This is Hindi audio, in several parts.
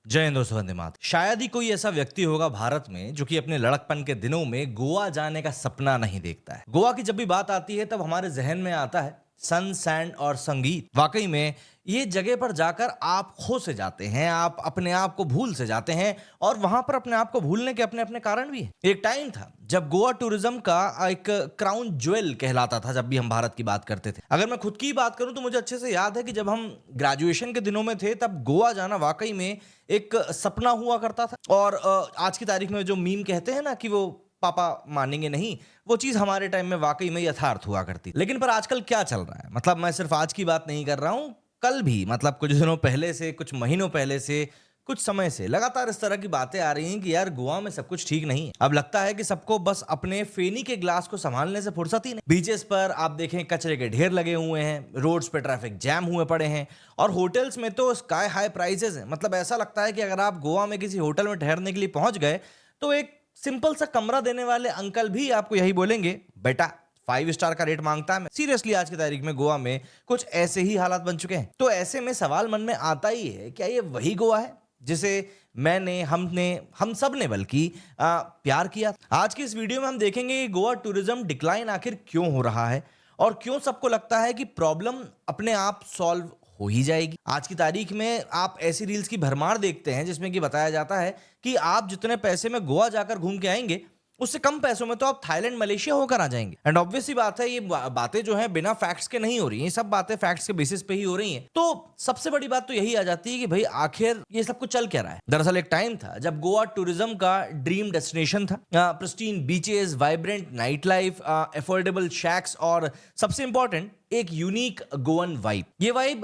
जय हिंद दोस्तों, वंदे मातरम। शायद ही कोई ऐसा व्यक्ति होगा भारत में जो कि अपने लड़कपन के दिनों में गोवा जाने का सपना नहीं देखता है। गोवा की जब भी बात आती है तब हमारे जहन में आता है सन, सैंड और संगीत। वाकई में ये जगह पर जाकर आप खो से जाते हैं, आप अपने आप को भूल से जाते हैं और वहां पर अपने आप को भूलने के अपने अपने कारण भी हैं। एक टाइम था जब गोवा टूरिज्म का एक क्राउन ज्वेल कहलाता था। जब भी हम भारत की बात करते थे, अगर मैं खुद की बात करूं तो मुझे अच्छे से याद है कि जब हम ग्रेजुएशन के दिनों में थे तब गोवा जाना वाकई में एक सपना हुआ करता था। और आज की तारीख में जो मीम कहते हैं ना कि वो पापा मानेंगे नहीं, वो चीज हमारे टाइम में वाकई में यथार्थ हुआ करती। लेकिन पर आजकल क्या चल रहा है, मतलब मैं सिर्फ आज की बात नहीं कर रहा हूं, कल भी, मतलब कुछ दिनों पहले से, कुछ महीनों पहले से, कुछ समय से लगातार इस तरह की बातें आ रही हैं कि यार गोवा में सब कुछ ठीक नहीं है। अब लगता है कि सबको बस अपने फेनी के ग्लास को संभालने से फुर्सत ही नहीं। बीचेस पर आप देखें कचरे के ढेर लगे हुए हैं, रोड्स पे ट्रैफिक जैम हुए पड़े हैं और होटल्स में तो स्काई हाई प्राइसेस हैं। मतलब ऐसा लगता है कि अगर आप गोवा में किसी होटल में ठहरने के लिए पहुंच गए तो एक सिंपल सा कमरा देने वाले अंकल भी आपको यही बोलेंगे, बेटा 5 स्टार का रेट मांगता है। सीरियसली आज की तारीख में गोवा में कुछ ऐसे ही हालात बन चुके हैं। तो ऐसे में सवाल मन में आता ही है, क्या ये वही गोवा है जिसे मैंने, हम सब ने बल्कि प्यार किया। आज की इस वीडियो में हम देखेंगे कि गोवा टूरिज्म डिक्लाइन आखिर क्यों हो रहा है और क्यों सबको लगता है कि प्रॉब्लम अपने आप सॉल्व हो ही जाएगी। आज की तारीख में आप ऐसी रील्स की भरमार देखते हैं जिसमें कि बताया जाता है कि आप जितने पैसे में गोवा जाकर घूम के आएंगे उससे कम पैसों में तो आप थाईलैंड, मलेशिया होकर आ जाएंगे। एंड ऑब्वियसली बात है, ये बातें जो हैं बिना फैक्ट्स के नहीं हो रही हैं, ये सब बातें फैक्ट्स के बेसिस पे ही हो रही हैं। तो सबसे बड़ी बात तो यही आ जाती है कि भाई आखिर ये सब कुछ चल क्या रहा है। दरअसल एक टाइम था जब गोवा टूरिज्म का ड्रीम डेस्टिनेशन था। Pristine beaches, vibrant night life, affordable shacks और सबसे इंपॉर्टेंट एक यूनिक गोवन वाइब। ये वाइब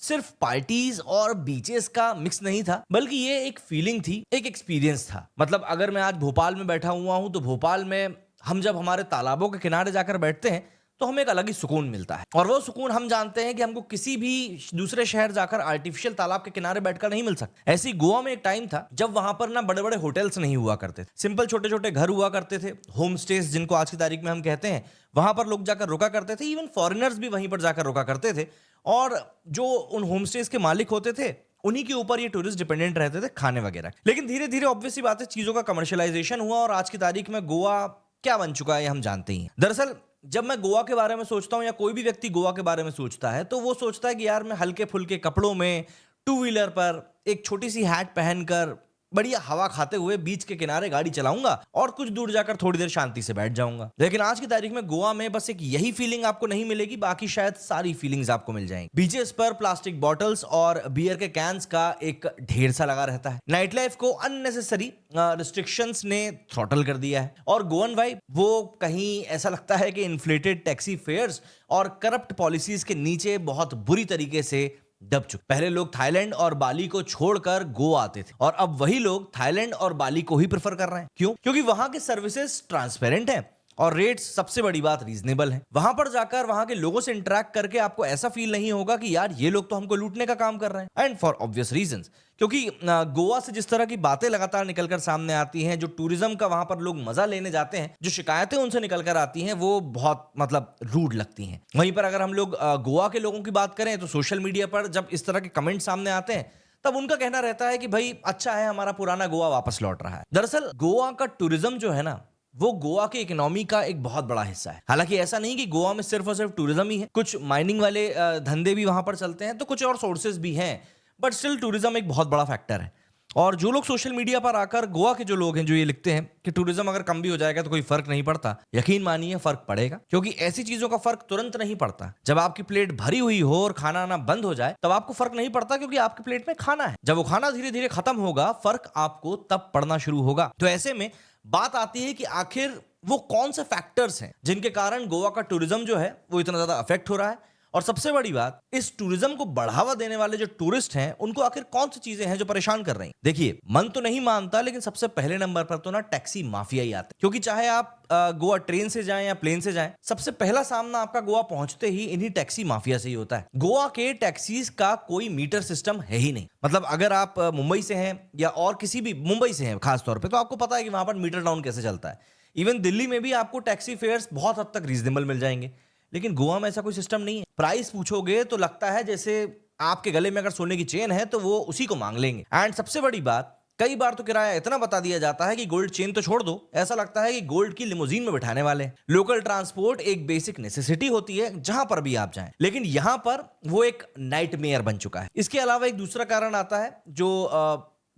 सिर्फ पार्टीज और बीचेस का मिक्स नहीं था, बल्कि ये एक फीलिंग थी, एक एक्सपीरियंस था। मतलब अगर मैं आज भोपाल में बैठा हुआ हूं तो भोपाल में हम जब हमारे तालाबों के किनारे जाकर बैठते हैं तो हमें एक अलग ही सुकून मिलता है। और वो सुकून हम जानते हैं कि हमको किसी भी दूसरे शहर जाकर आर्टिफिशियल तालाब के किनारे बैठकर नहीं मिल सकता। ऐसी गोवा में एक टाइम था जब वहां पर ना बड़े बड़े होटल्स नहीं हुआ करते थे, सिंपल छोटे छोटे घर हुआ करते थे, होम स्टेज जिनको आज की तारीख में हम कहते हैं, वहां पर लोग जाकर रुका करते थे। इवन फॉरेनर्स भी वहीं पर जाकर रुका करते थे और जो उन होम स्टेज के मालिक होते थे उन्हीं के ऊपर ये टूरिस्ट डिपेंडेंट रहते थे, खाने वगैरह। लेकिन धीरे धीरे ऑब्वियसली बात है, चीजों का कमर्शियलाइजेशन हुआ और आज की तारीख में गोवा क्या बन चुका है हम जानते ही हैं। दरअसल जब मैं गोवा के बारे में सोचता हूं या कोई भी व्यक्ति गोवा के बारे में सोचता है तो वो सोचता है कि यार मैं हल्के फुल्के कपड़ों में, टू व्हीलर पर एक छोटी सी हैट पहनकर बढ़िया हवा खाते हुए बीच के किनारे गाड़ी चलाऊंगा और कुछ दूर जाकर थोड़ी देर शांति से बैठ जाऊंगा। लेकिन आज की तारीख में गोवा में बस एक यही फीलिंग आपको नहीं मिलेगी, बाकी शायद सारी फीलिंग्स आपको मिल जाएंगी। बीचेस पर प्लास्टिक बॉटल्स और बियर के कैंस का एक ढेर सा लगा रहता है। नाइट लाइफ को अननेसेसरी रिस्ट्रिक्शंस ने थ्रॉटल कर दिया है और गोवन वाइब वो कहीं ऐसा लगता है कि इन्फ्लेटेड टैक्सी फेयर्स और करप्ट पॉलिसीज के नीचे बहुत बुरी तरीके से दब चुके। पहले लोग थाईलैंड और बाली को छोड़कर गोवा आते थे और अब वही लोग थाईलैंड और बाली को ही प्रेफर कर रहे हैं। क्यों? क्योंकि वहां के सर्विसेज ट्रांसपेरेंट हैं और रेट्स, सबसे बड़ी बात, रीजनेबल है। वहां पर जाकर वहां के लोगों से इंटरेक्ट करके आपको ऐसा फील नहीं होगा कि यार ये लोग तो हमको लूटने का काम कर रहे हैं। एंड फॉर ऑब्वियस रीजंस, क्योंकि गोवा से जिस तरह की बातें लगातार निकलकर सामने आती हैं, जो टूरिज्म का वहां पर लोग मजा लेने जाते हैं, जो शिकायतें उनसे निकलकर आती हैं, वो बहुत मतलब रूड लगती हैं। वहीं पर अगर हम लोग गोवा के लोगों की बात करें तो सोशल मीडिया पर जब इस तरह के कमेंट सामने आते हैं तब उनका कहना रहता है कि भाई अच्छा है, हमारा पुराना गोवा वापस लौट रहा है। दरअसल गोवा का टूरिज्म जो है ना, वो गोवा के इकोनॉमी का एक बहुत बड़ा हिस्सा है। हालांकि ऐसा नहीं कि गोवा में सिर्फ और सिर्फ टूरिज्म ही है, कुछ माइनिंग वाले धंधे भी वहां पर चलते हैं, तो कुछ और सोर्सेज भी हैं, बट स्टिल टूरिज्म एक बहुत बड़ा फैक्टर है। और जो लोग सोशल मीडिया पर आकर, गोवा के जो लोग हैं जो ये लिखते हैं कि टूरिज्म अगर कम भी हो जाएगा तो कोई फर्क नहीं पड़ता, यकीन मानिए फर्क पड़ेगा। क्योंकि ऐसी चीजों का फर्क तुरंत नहीं पड़ता। जब आपकी प्लेट भरी हुई हो और खाना आना बंद हो जाए तब आपको फर्क नहीं पड़ता, क्योंकि आपकी प्लेट में खाना है। जब वो खाना धीरे धीरे खत्म होगा, फर्क आपको तब पड़ना शुरू होगा। तो ऐसे में बात आती है कि आखिर वो कौन से फैक्टर्स हैं जिनके कारण गोवा का टूरिज्म जो है वो इतना ज्यादा अफेक्ट हो रहा है। और सबसे बड़ी बात, इस टूरिज्म को बढ़ावा देने वाले जो टूरिस्ट हैं उनको आखिर कौन सी चीजें हैं जो परेशान कर रही हैं। देखिए, मन तो नहीं मानता, लेकिन सबसे पहले नंबर पर तो ना टैक्सी माफिया ही आता है। क्योंकि चाहे आप गोवा ट्रेन से जाएं या प्लेन से जाएं, सबसे पहला सामना आपका गोवा पहुंचते ही इन्हीं टैक्सी माफिया से ही होता है। गोवा के टैक्सीज का कोई मीटर सिस्टम है ही नहीं। मतलब अगर आप मुंबई से हैं या और किसी भी, मुंबई से हैं खासतौर पर, तो आपको पता है कि वहां पर मीटर डाउन कैसे चलता है। इवन दिल्ली में भी आपको टैक्सी फेयर्स बहुत हद तक रीजनेबल मिल जाएंगे, लेकिन गोवा में ऐसा कोई सिस्टम नहीं है। प्राइस पूछोगे तो लगता है जैसे आपके गले में अगर सोने की चेन है तो वो उसी को मांग लेंगे। एंड सबसे बड़ी बात, कई बार तो किराया इतना बता दिया जाता है कि गोल्ड चेन तो छोड़ दो, ऐसा लगता है कि गोल्ड की लिमोजीन में बिठाने वाले हैं। लोकल ट्रांसपोर्ट एक बेसिक नेसेसिटी होती है जहां पर भी आप जाएं, लेकिन यहां पर वो एक नाइटमेयर बन चुका है। इसके अलावा एक दूसरा कारण आता है, जो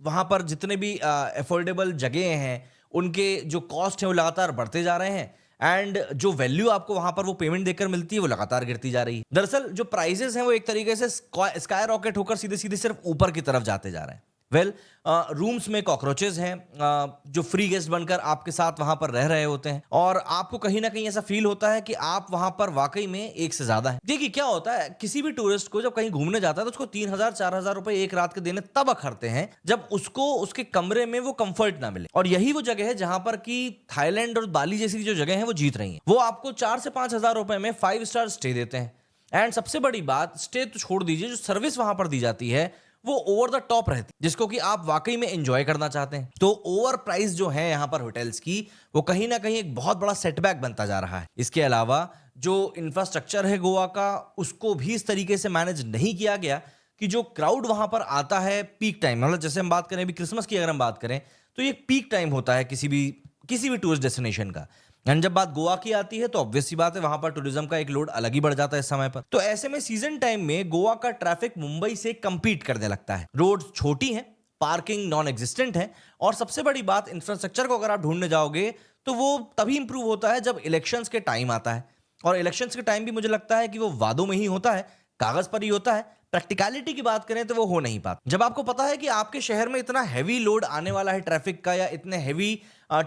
वहां पर जितने भी अफोर्डेबल जगह हैं उनके जो कॉस्ट है वो लगातार बढ़ते जा रहे हैं, एंड जो वैल्यू आपको वहां पर वो पेमेंट देकर मिलती है वो लगातार गिरती जा रही है। दरअसल जो प्राइसेस हैं वो एक तरीके से स्काई रॉकेट होकर सीधे सीधे सिर्फ ऊपर की तरफ जाते जा रहे हैं। रूम्स में कॉकरोचेस हैं, जो फ्री गेस्ट बनकर आपके साथ वहां पर रह रहे होते हैं, और आपको कहीं ना कहीं ऐसा फील होता है कि आप वहां पर वाकई में एक से ज्यादा है। देखिए क्या होता है, किसी भी टूरिस्ट को जब कहीं घूमने जाता है तो उसको 3,000-4,000 रुपए एक रात के देने तब अखरते हैं जब उसको उसके कमरे में वो कंफर्ट ना मिले। और यही वो जगह है जहां पर कि थाईलैंड और बाली जैसी जो जगह है वो जीत रही है। वो आपको 4 से 5,000 रुपए में 5 स्टार स्टे देते हैं। एंड सबसे बड़ी बात, स्टे तो छोड़ दीजिए, जो सर्विस वहां पर दी जाती है वो ओवर द टॉप रहती है, जिसको कि आप वाकई में एंजॉय करना चाहते हैं। तो ओवर प्राइस जो है यहाँ पर होटल्स की, वो कहीं ना कहीं एक बहुत बड़ा सेटबैक बनता जा रहा है। इसके अलावा जो इंफ्रास्ट्रक्चर है गोवा का, उसको भी इस तरीके से मैनेज नहीं किया गया कि जो क्राउड वहां पर आता है पीक टाइम, मतलब जैसे हम बात करें अभी क्रिसमस की, अगर हम बात करें तो ये पीक टाइम होता है किसी भी टूरिस्ट डेस्टिनेशन का। एंड जब बात गोवा की आती है तो ऑब्वियस सी बात है, वहां पर टूरिज्म का एक लोड अलग ही बढ़ जाता है इस समय पर। तो ऐसे में सीजन टाइम में गोवा का ट्रैफिक मुंबई से कंपीट करने लगता है। रोड छोटी है, पार्किंग नॉन एग्जिस्टेंट है, और सबसे बड़ी बात, इंफ्रास्ट्रक्चर को अगर आप ढूंढने जाओगे तो वो तभी इंप्रूव होता है जब इलेक्शंस के टाइम आता है। और इलेक्शंस के टाइम भी मुझे लगता है कि वो वादों में ही होता है, कागज पर ही होता है। प्रैक्टिकलिटी की बात करें तो वो हो नहीं पाता। जब आपको पता है कि आपके शहर में इतना हैवी लोड आने वाला है ट्रैफिक का, या इतने हैवी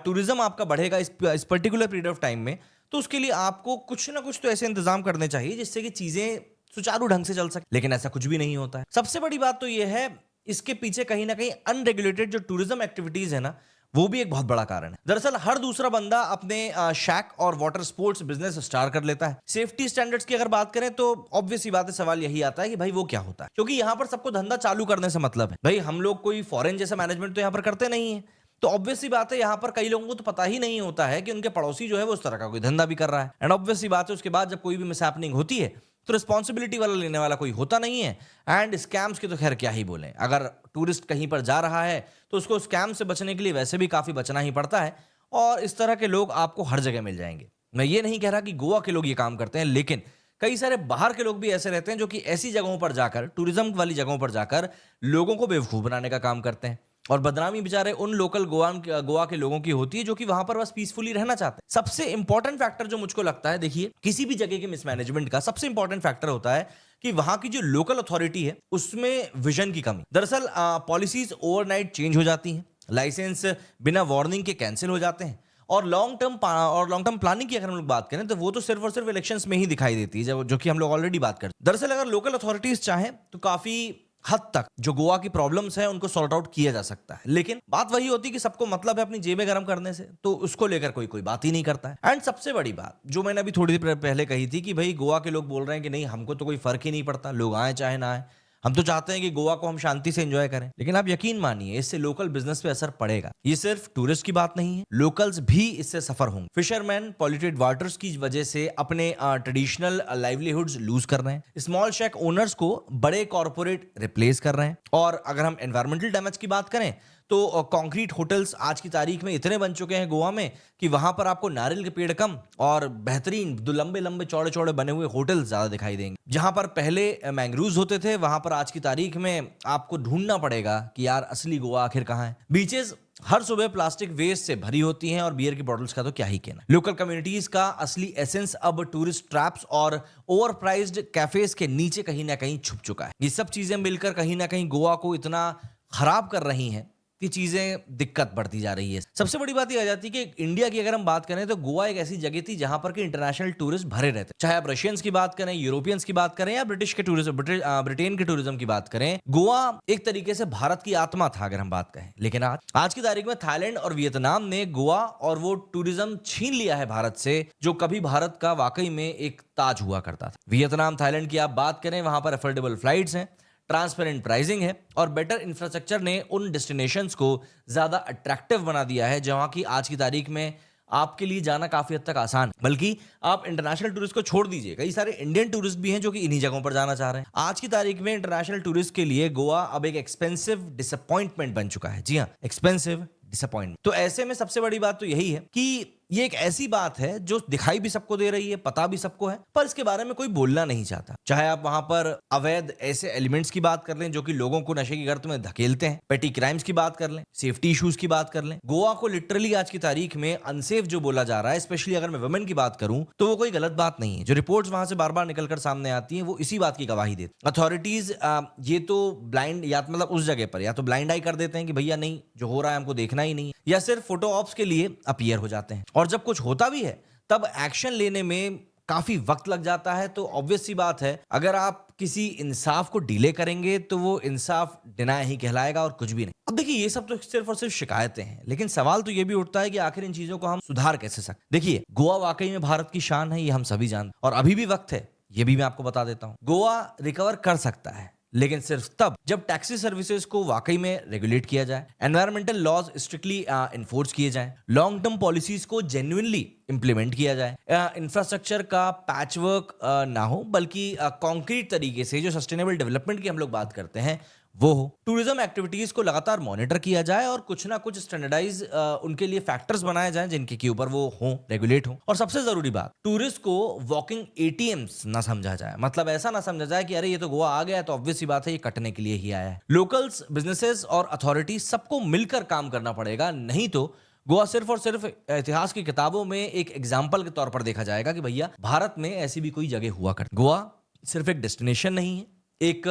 टूरिज्म आपका बढ़ेगा इस पर्टिकुलर पीरियड ऑफ टाइम में, तो उसके लिए आपको कुछ ना कुछ तो ऐसे इंतजाम करने चाहिए जिससे कि चीजें सुचारू ढंग से चल सके। लेकिन ऐसा कुछ भी नहीं होता है। सबसे बड़ी बात तो यह है, इसके पीछे कहीं ना कहीं अनरेगुलेटेड जो टूरिज्म एक्टिविटीज है ना, वो भी एक बहुत बड़ा कारण है। दरअसल हर दूसरा बंदा अपने शैक और वाटर स्पोर्ट्स बिजनेस स्टार्ट कर लेता है। सेफ्टी स्टैंडर्ड्स की अगर बात करें तो ऑब्वियस सी बात है, सवाल यही आता है कि भाई वो क्या होता है, क्योंकि यहाँ पर सबको धंधा चालू करने से मतलब है। भाई हम लोग कोई फॉरेन जैसा मैनेजमेंट तो यहाँ पर करते नहीं है, तो ऑब्वियस सी बात है यहाँ पर कई लोगों को तो पता ही नहीं होता है कि उनके पड़ोसी जो है वो उस तरह का कोई धंधा भी कर रहा है। एंड ऑब्वियस सी बात है, उसके बाद जब कोई भी मिसहैपनिंग होती है तो रिस्पॉन्सिबिलिटी वाला लेने वाला कोई होता नहीं है। एंड स्कैम्स की तो खैर क्या ही बोलें, अगर टूरिस्ट कहीं पर जा रहा है तो उसको स्कैम से बचने के लिए वैसे भी काफी बचना ही पड़ता है, और इस तरह के लोग आपको हर जगह मिल जाएंगे। मैं ये नहीं कह रहा कि गोवा के लोग ये काम करते हैं, लेकिन कई सारे बाहर के लोग भी ऐसे रहते हैं जो कि ऐसी जगहों पर जाकर, टूरिज्म वाली जगहों पर जाकर लोगों को बेवकूफ बनाने का काम करते हैं। और बदनामी बेचारे उन लोकल गोवा के लोगों की होती है जो कि वहां पर बस पीसफुली रहना चाहते हैं। सबसे इंपॉर्टेंट फैक्टर जो मुझको लगता है, देखिए किसी भी जगह के मिसमैनेजमेंट का सबसे इंपॉर्टेंट फैक्टर होता है कि वहां की जो लोकल अथॉरिटी है उसमें विजन की कमी। दरअसल पॉलिसीज ओवरनाइट चेंज हो जाती हैं, लाइसेंस बिना वार्निंग के कैंसिल हो जाते हैं, और लॉन्ग टर्म प्लानिंग की अगर हम लोग बात करें तो वो तो सिर्फ और सिर्फ इलेक्शंस में ही दिखाई देती है, जो कि हम लोग ऑलरेडी बात करते हैं। दरअसल अगर लोकल अथॉरिटीज चाहें तो काफी हद तक जो गोवा की प्रॉब्लम्स हैं उनको सॉर्ट आउट किया जा सकता है, लेकिन बात वही होती है कि सबको मतलब है अपनी जेबें गर्म करने से, तो उसको लेकर कोई बात ही नहीं करता है। एंड सबसे बड़ी बात जो मैंने अभी थोड़ी देर पहले कही थी कि भाई गोवा के लोग बोल रहे हैं कि नहीं, हमको तो कोई फर्क ही नहीं पड़ता, लोग आए चाहे ना आए, हम तो चाहते हैं कि गोवा को हम शांति से एंजॉय करें। लेकिन आप यकीन मानिए, इससे लोकल बिजनेस पे असर पड़ेगा। ये सिर्फ टूरिस्ट की बात नहीं है, लोकल्स भी इससे सफर होंगे। फिशरमैन पॉल्यूटेड वाटर्स की वजह से अपने ट्रेडिशनल लाइवलीहुड्स लूज कर रहे हैं, स्मॉल शेक ओनर्स को बड़े कॉर्पोरेट रिप्लेस कर रहे हैं, और अगर हम एनवायरमेंटल डैमेज की बात करें तो कंक्रीट होटल्स आज की तारीख में इतने बन चुके हैं गोवा में कि वहां पर आपको नारियल के पेड़ कम और बेहतरीन लंबे लंबे चौड़े चौड़े बने हुए होटल्स ज्यादा दिखाई देंगे। जहां पर पहले मैंग्रोव्स होते थे, वहां पर आज की तारीख में आपको ढूंढना पड़ेगा कि यार असली गोवा आखिर कहां है। बीचेस हर सुबह प्लास्टिक वेस्ट से भरी होती हैं, और बियर की बॉटल्स का तो क्या ही कहना। लोकल कम्युनिटीज का असली एसेंस अब टूरिस्ट ट्रैप्स और ओवर प्राइज्ड कैफेज के नीचे कहीं ना कहीं छुप चुका है। ये सब चीजें मिलकर कहीं ना कहीं गोवा को इतना खराब कर रही हैं कि चीजें दिक्कत बढ़ती जा रही है। सबसे बड़ी बात यह आ जाती है कि इंडिया की अगर हम बात करें तो गोवा एक ऐसी जगह थी जहां पर कि इंटरनेशनल टूरिस्ट भरे रहते, चाहे आप रशियंस की बात करें, यूरोपियंस की बात करें, या ब्रिटेन के टूरिज्म की बात करें। गोवा एक तरीके से भारत की आत्मा था अगर हम बात करें। लेकिन आज की तारीख में थाईलैंड और वियतनाम ने गोवा और वो टूरिज्म छीन लिया है भारत से, जो कभी भारत का वाकई में एक ताज हुआ करता था। वियतनाम थाईलैंड की आप बात करें, वहां पर अफोर्डेबल फ्लाइट्स हैं, ट्रांसपेरेंट प्राइसिंग है, और बेटर इंफ्रास्ट्रक्चर ने उन डेस्टिनेशंस को ज्यादा अट्रैक्टिव बना दिया है, जहां की आज की तारीख में आपके लिए जाना काफी हद तक आसान है। बल्कि आप इंटरनेशनल टूरिस्ट को छोड़ दीजिए, कई सारे इंडियन टूरिस्ट भी हैं जो कि इन्हीं जगहों पर जाना चाह रहे हैं। आज की तारीख में इंटरनेशनल टूरिस्ट के लिए गोवा अब एक एक्सपेंसिव डिसअपॉइंटमेंट बन चुका है। जी हाँ, एक्सपेंसिव डिसअपॉइंटमेंट। तो ऐसे में सबसे बड़ी बात तो यही है कि ये एक ऐसी बात है जो दिखाई भी सबको दे रही है, पता भी सबको है, पर इसके बारे में कोई बोलना नहीं चाहता। चाहे आप वहां पर अवैध ऐसे एलिमेंट्स की बात कर लें जो कि लोगों को नशे की गर्त में धकेलते हैं, पेटी क्राइम्स की बात कर लें, सेफ्टी इश्यूज की बात कर लें। गोवा को लिटरली आज की तारीख में अनसेफ जो बोला जा रहा है, स्पेशली अगर मैं वुमेन की बात करूं, तो वो कोई गलत बात नहीं है। जो रिपोर्ट्स वहां से बार बार निकलकर सामने आती हैं वो इसी बात की गवाही देती है। अथॉरिटीज ये तो ब्लाइंड या मतलब उस जगह पर या तो ब्लाइंड आई कर देते हैं कि भैया नहीं, जो हो रहा है हमको देखना ही नहीं, या सिर्फ फोटो ऑप्स के लिए अपीयर हो जाते हैं। और जब कुछ होता भी है तब एक्शन लेने में काफी वक्त लग जाता है। तो ऑब्वियस सी बात है, अगर आप किसी इंसाफ को डिले करेंगे तो वो इंसाफ डिनाय ही कहलाएगा और कुछ भी नहीं। अब देखिए, ये सब तो सिर्फ और सिर्फ शिकायतें हैं, लेकिन सवाल तो ये भी उठता है कि आखिर इन चीजों को हम सुधार कैसे सकते। देखिए, गोवा वाकई में भारत की शान है, ये हम सभी जानते हैं, और अभी भी वक्त है, ये भी मैं आपको बता देता हूं। गोवा रिकवर कर सकता है, लेकिन सिर्फ तब जब टैक्सी सर्विसेज को वाकई में रेगुलेट किया जाए, एनवायरमेंटल लॉज स्ट्रिक्टली इन्फोर्स किए जाएं, लॉन्ग टर्म पॉलिसीज को जेन्युइनली इंप्लीमेंट किया जाए, इंफ्रास्ट्रक्चर का पैचवर्क ना हो, बल्कि कॉन्क्रीट तरीके से जो सस्टेनेबल डेवलपमेंट की हम लोग बात करते हैं वो हो। टूरिज्म एक्टिविटीज को लगातार मॉनिटर किया जाए और कुछ ना कुछ स्टैंडर्डाइज उनके लिए फैक्टर्स बनाए जाएं जिनके के ऊपर वो हो, रेगुलेट हो। और सबसे जरूरी बात, टूरिस्ट को वॉकिंग एटीएम्स ना समझा जाए। मतलब ऐसा ना समझा जाए कि अरे ये तो गोवा आ गया तो ऑब्वियस सी बात है ये कटने के लिए ही आया है। लोकल्स, बिजनेसेस और अथॉरिटीज सबको मिलकर काम करना पड़ेगा, नहीं तो गोवा सिर्फ और सिर्फ इतिहास की किताबों में एक एग्जाम्पल के तौर पर देखा जाएगा कि भैया भारत में ऐसी भी कोई जगह हुआ कर। गोवा सिर्फ एक डेस्टिनेशन नहीं है, एक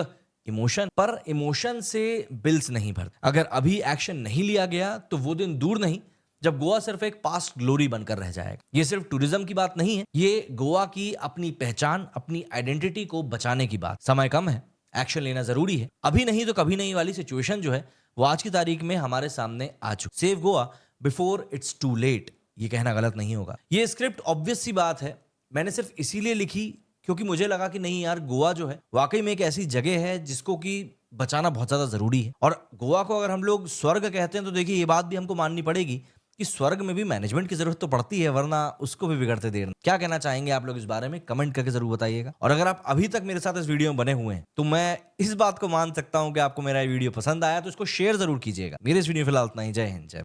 इमोशन, पर इमोशन से बिल्स नहीं भरते। अगर अभी एक्शन नहीं लिया गया तो वो दिन दूर नहीं जब गोवा सिर्फ एक पास्ट ग्लोरी बनकर रह जाएगा। ये सिर्फ टूरिज्म की बात नहीं है, ये गोवा की अपनी पहचान, अपनी आइडेंटिटी को बचाने की बात। समय कम है, एक्शन लेना जरूरी है। अभी नहीं तो कभी नहीं वाली सिचुएशन जो है वो आज की तारीख में हमारे सामने आ चुकी। Save Goa before it's too late, ये कहना गलत नहीं होगा। ये स्क्रिप्ट ऑब्वियस सी बात है मैंने सिर्फ इसीलिए लिखी क्योंकि मुझे लगा कि नहीं यार, गोवा जो है वाकई में एक ऐसी जगह है जिसको कि बचाना बहुत ज्यादा जरूरी है। और गोवा को अगर हम लोग स्वर्ग कहते हैं तो देखिए ये बात भी हमको माननी पड़ेगी कि स्वर्ग में भी मैनेजमेंट की जरूरत तो पड़ती है, वरना उसको भी बिगड़ते देर। क्या कहना चाहेंगे आप लोग इस बारे में, कमेंट करके जरूर बताइएगा। और अगर आप अभी तक मेरे साथ इस वीडियो में बने हुए हैं तो मैं इस बात को मान सकता हूं कि आपको मेरा ये वीडियो पसंद आया, तो इसको शेयर जरूर कीजिएगा। मेरे इस वीडियो फिलहाल इतना ही। जय हिंद, जय